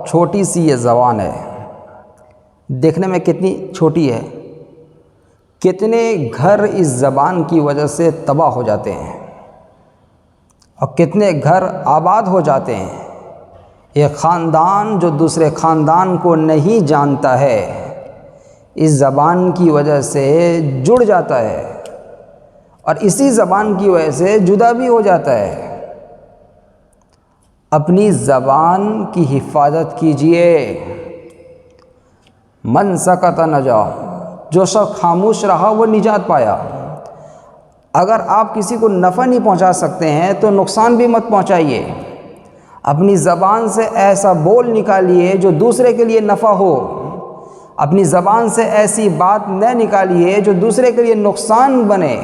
چھوٹی سی یہ زبان ہے، دیکھنے میں کتنی چھوٹی ہے، کتنے گھر اس زبان کی وجہ سے تباہ ہو جاتے ہیں اور کتنے گھر آباد ہو جاتے ہیں۔ ایک خاندان جو دوسرے خاندان کو نہیں جانتا ہے اس زبان کی وجہ سے جڑ جاتا ہے اور اسی زبان کی وجہ سے جدا بھی ہو جاتا ہے۔ اپنی زبان کی حفاظت کیجئے۔ من سکت نجا، جو شخص خاموش رہا وہ نجات پایا۔ اگر آپ کسی کو نفع نہیں پہنچا سکتے ہیں تو نقصان بھی مت پہنچائیے۔ اپنی زبان سے ایسا بول نکالیے جو دوسرے کے لیے نفع ہو، اپنی زبان سے ایسی بات نہ نکالیے جو دوسرے کے لیے نقصان بنے۔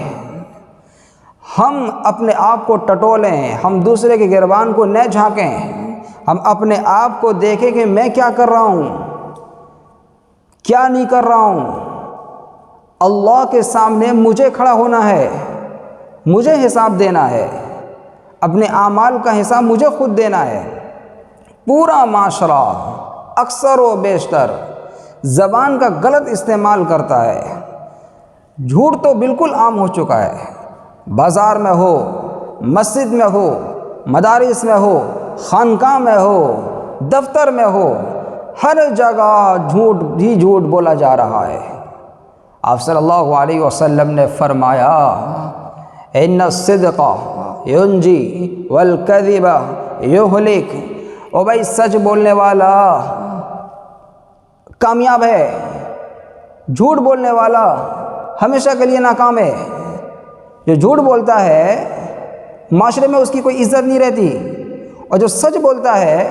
ہم اپنے آپ کو ٹٹولیں، ہم دوسرے کے گریبان کو نہ جھانکیں، ہم اپنے آپ کو دیکھیں کہ میں کیا کر رہا ہوں، کیا نہیں کر رہا ہوں۔ اللہ کے سامنے مجھے کھڑا ہونا ہے، مجھے حساب دینا ہے، اپنے اعمال کا حساب مجھے خود دینا ہے۔ پورا معاشرہ اکثر و بیشتر زبان کا غلط استعمال کرتا ہے۔ جھوٹ تو بالکل عام ہو چکا ہے، بازار میں ہو، مسجد میں ہو، مدارس میں ہو، خانقاہ میں ہو، دفتر میں ہو، ہر جگہ جھوٹ ہی جھوٹ بولا جا رہا ہے۔ آپ صلی اللہ علیہ وسلم نے فرمایا ان الصدق ینجی والکذب یہلک، او بھائی سچ بولنے والا کامیاب ہے، جھوٹ بولنے والا ہمیشہ کے لیے ناکام ہے۔ جو جھوٹ بولتا ہے معاشرے میں اس کی کوئی عزت نہیں رہتی، اور جو سچ بولتا ہے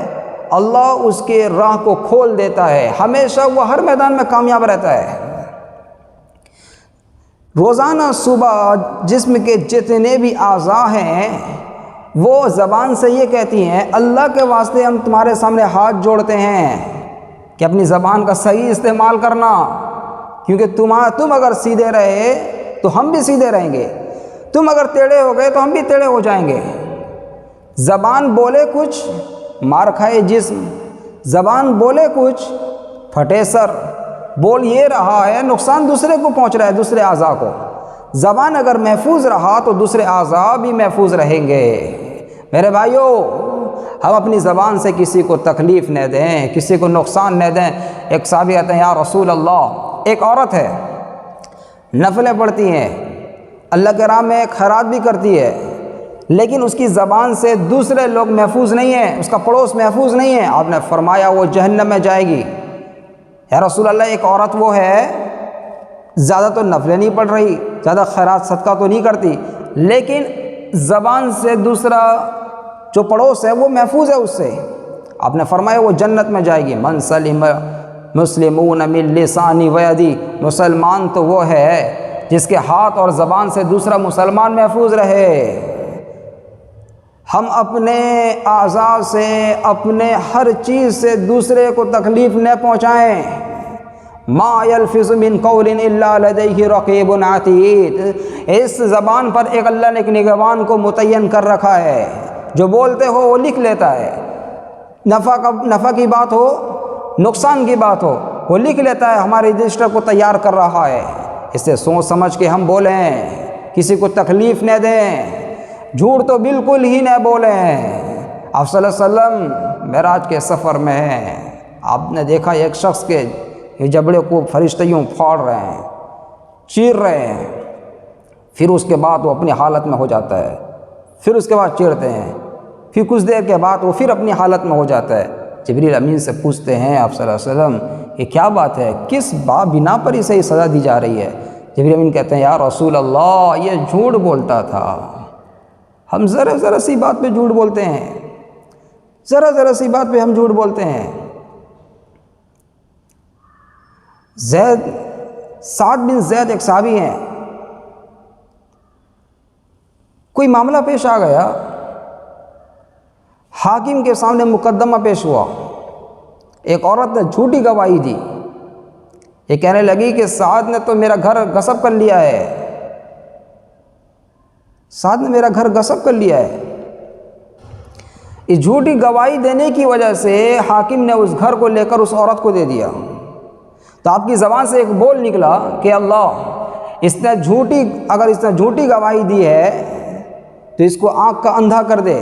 اللہ اس کے راہ کو کھول دیتا ہے، ہمیشہ وہ ہر میدان میں کامیاب رہتا ہے۔ روزانہ صبح جسم کے جتنے بھی اعضاء ہیں وہ زبان سے یہ کہتی ہیں اللہ کے واسطے ہم تمہارے سامنے ہاتھ جوڑتے ہیں کہ اپنی زبان کا صحیح استعمال کرنا، کیونکہ تم اگر سیدھے رہے تو ہم بھی سیدھے رہیں گے، تم اگر ٹیڑھے ہو گئے تو ہم بھی ٹیڑھے ہو جائیں گے۔ زبان بولے کچھ مار کھائے جسم، زبان بولے کچھ پھٹے سر۔ بول یہ رہا ہے نقصان دوسرے کو پہنچ رہا ہے، دوسرے اعضاء کو۔ زبان اگر محفوظ رہا تو دوسرے اعضاء بھی محفوظ رہیں گے۔ میرے بھائیوں، ہم اپنی زبان سے کسی کو تکلیف نہ دیں، کسی کو نقصان نہ دیں۔ ایک صحابی کہتے ہیں یا رسول اللہ، ایک عورت ہے نفلیں پڑھتی ہیں، اللہ کے راہ میں خیرات بھی کرتی ہے، لیکن اس کی زبان سے دوسرے لوگ محفوظ نہیں ہیں، اس کا پڑوس محفوظ نہیں ہے۔ آپ نے فرمایا وہ جہنم میں جائے گی۔ یا رسول اللہ، ایک عورت وہ ہے زیادہ تو نفلیں نہیں پڑھ رہی، زیادہ خیرات صدقہ تو نہیں کرتی، لیکن زبان سے دوسرا جو پڑوس ہے وہ محفوظ ہے اس سے۔ آپ نے فرمایا وہ جنت میں جائے گی۔ من سلم مسلمون من لسانی و یدی، مسلمان تو وہ ہے جس کے ہاتھ اور زبان سے دوسرا مسلمان محفوظ رہے۔ ہم اپنے اعضاء سے، اپنے ہر چیز سے دوسرے کو تکلیف نہ پہنچائیں۔ ما یلفظ من قول الا لدیہ رقیب عتید، اس زبان پر ایک اللہ نے ایک نگہبان کو متعین کر رکھا ہے، جو بولتے ہو وہ لکھ لیتا ہے۔ نفع کی بات ہو، نقصان کی بات ہو، وہ لکھ لیتا ہے، ہمارے رجسٹر کو تیار کر رہا ہے۔ اس سے سوچ سمجھ کے ہم بولیں، کسی کو تکلیف نہ دیں، جھوٹ تو بالکل ہی نہ بولیں۔ آپ صلی اللہ علیہ وسلم معراج کے سفر میں ہیں، آپ نے دیکھا ایک شخص کے جبڑے کو فرشتے یوں پھاڑ رہے ہیں، چیر رہے ہیں، پھر اس کے بعد وہ اپنی حالت میں ہو جاتا ہے، پھر اس کے بعد چیرتے ہیں، پھر کچھ دیر کے بعد وہ پھر اپنی حالت میں ہو جاتا ہے۔ جبریل امین سے پوچھتے ہیں آپ صلی اللہ علیہ وسلم یہ کیا بات ہے، کس بنا پر اسے سزا دی جا رہی ہے؟ جبریل امین کہتے ہیں یا رسول اللہ، یہ جھوٹ بولتا تھا۔ ہم ذرا سی بات پہ جھوٹ بولتے ہیں، ذرا سی بات پہ ہم جھوٹ بولتے ہیں۔ سعد بن زید ایک صحابی ہیں، کوئی معاملہ پیش آ گیا، حاکم کے سامنے مقدمہ پیش ہوا، ایک عورت نے جھوٹی گواہی دی، یہ کہنے لگی کہ سعد نے تو میرا گھر غصب کر لیا ہے، سعد نے میرا گھر غصب کر لیا ہے۔ اس جھوٹی گواہی دینے کی وجہ سے حاکم نے اس گھر کو لے کر اس عورت کو دے دیا۔ تو آپ کی زبان سے ایک بول نکلا کہ اللہ اگر اس نے جھوٹی گواہی دی ہے تو اس کو آنکھ کا اندھا کر دے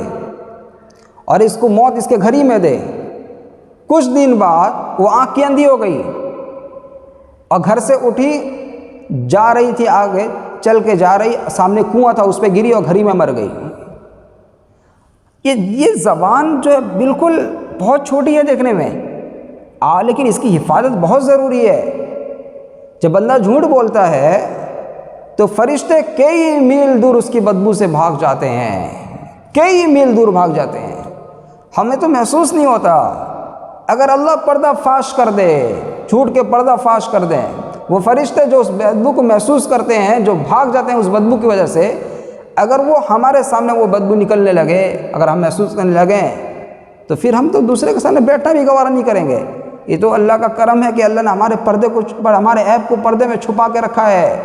اور اس کو موت اس کے گھر ہی میں دے۔ کچھ دن بعد وہ آنکھ کی اندھی ہو گئی اور گھر سے اٹھی جا رہی تھی، آگے چل کے جا رہی، سامنے کنواں تھا، اس پہ گری اور گھر ہی میں مر گئی۔ یہ زبان جو ہے بالکل بہت چھوٹی ہے دیکھنے میں، لیکن اس کی حفاظت بہت ضروری ہے۔ جب بندہ جھوٹ بولتا ہے تو فرشتے کئی میل دور اس کی بدبو سے بھاگ جاتے ہیں، کئی میل دور بھاگ جاتے ہیں۔ ہمیں تو محسوس نہیں ہوتا۔ اگر اللہ پردہ فاش کر دے، جھوٹ کے پردہ فاش کر دیں، وہ فرشتے جو اس بدبو کو محسوس کرتے ہیں، جو بھاگ جاتے ہیں اس بدبو کی وجہ سے، اگر وہ ہمارے سامنے وہ بدبو نکلنے لگے، اگر ہم محسوس کرنے لگیں، تو پھر ہم تو دوسرے کے سامنے بیٹھنا بھی گوارا نہیں کریں گے۔ یہ تو اللہ کا کرم ہے کہ اللہ نے ہمارے عیب کو پردے میں چھپا کے رکھا ہے،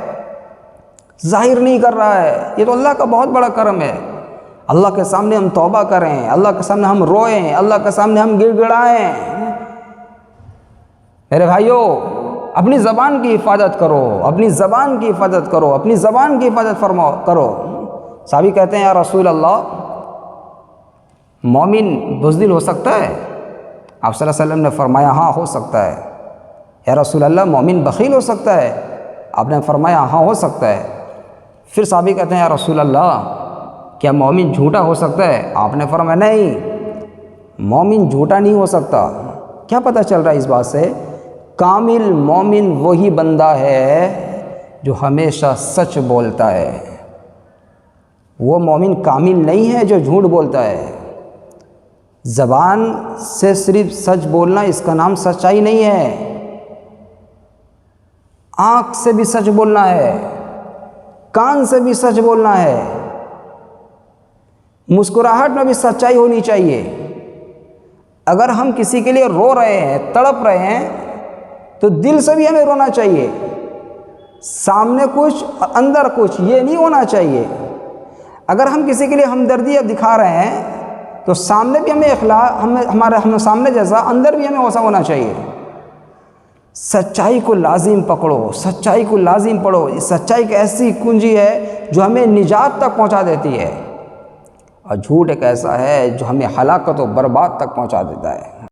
ظاہر نہیں کر رہا ہے۔ یہ تو اللہ کا بہت بڑا کرم ہے۔ اللہ کے سامنے ہم توبہ کریں، اللہ کے سامنے ہم روئیں، اللہ کے سامنے ہم گڑ گڑائیں۔ میرے بھائیوں، اپنی زبان کی حفاظت کرو، اپنی زبان کی حفاظت کرو، اپنی زبان کی حفاظت کرو۔ صحابی کہتے ہیں یا رسول اللہ، مومن بزدل ہو سکتا ہے؟ آپ صلی اللہ علیہ وسلم نے فرمایا ہاں ہو سکتا ہے۔ یا رسول اللہ، مومن بخیل ہو سکتا ہے؟ آپ نے فرمایا ہاں ہو سکتا ہے۔ پھر صحابی کہتے ہیں یا رسول اللہ، کیا مومن جھوٹا ہو سکتا ہے؟ آپ نے فرمایا نہیں، مومن جھوٹا نہیں ہو سکتا۔ کیا پتہ چل رہا ہے اس بات سے؟ کامل مومن وہی بندہ ہے جو ہمیشہ سچ بولتا ہے۔ وہ مومن کامل نہیں ہے جو جھوٹ بولتا ہے۔ زبان سے صرف سچ بولنا، اس کا نام سچائی نہیں ہے۔ آنکھ سے بھی سچ بولنا ہے، کان سے بھی سچ بولنا ہے، مسکراہٹ میں بھی سچائی ہونی چاہیے۔ اگر ہم کسی کے لیے رو رہے ہیں، تڑپ رہے ہیں، تو دل سے بھی ہمیں رونا چاہیے، سامنے کچھ اندر کچھ، یہ نہیں ہونا چاہیے۔ اگر ہم کسی کے لیے ہمدردی دکھا رہے ہیں تو سامنے بھی ہمیں سامنے جیسا اندر بھی ہمیں ویسا ہونا چاہیے۔ سچائی کو لازم پکڑو، سچائی کو لازم پڑھو۔ سچائی ایک ایسی کنجی ہے جو ہمیں نجات تک پہنچا دیتی ہے، اور جھوٹ ایک ایسا ہے جو ہمیں ہلاکت و برباد تک پہنچا دیتا ہے۔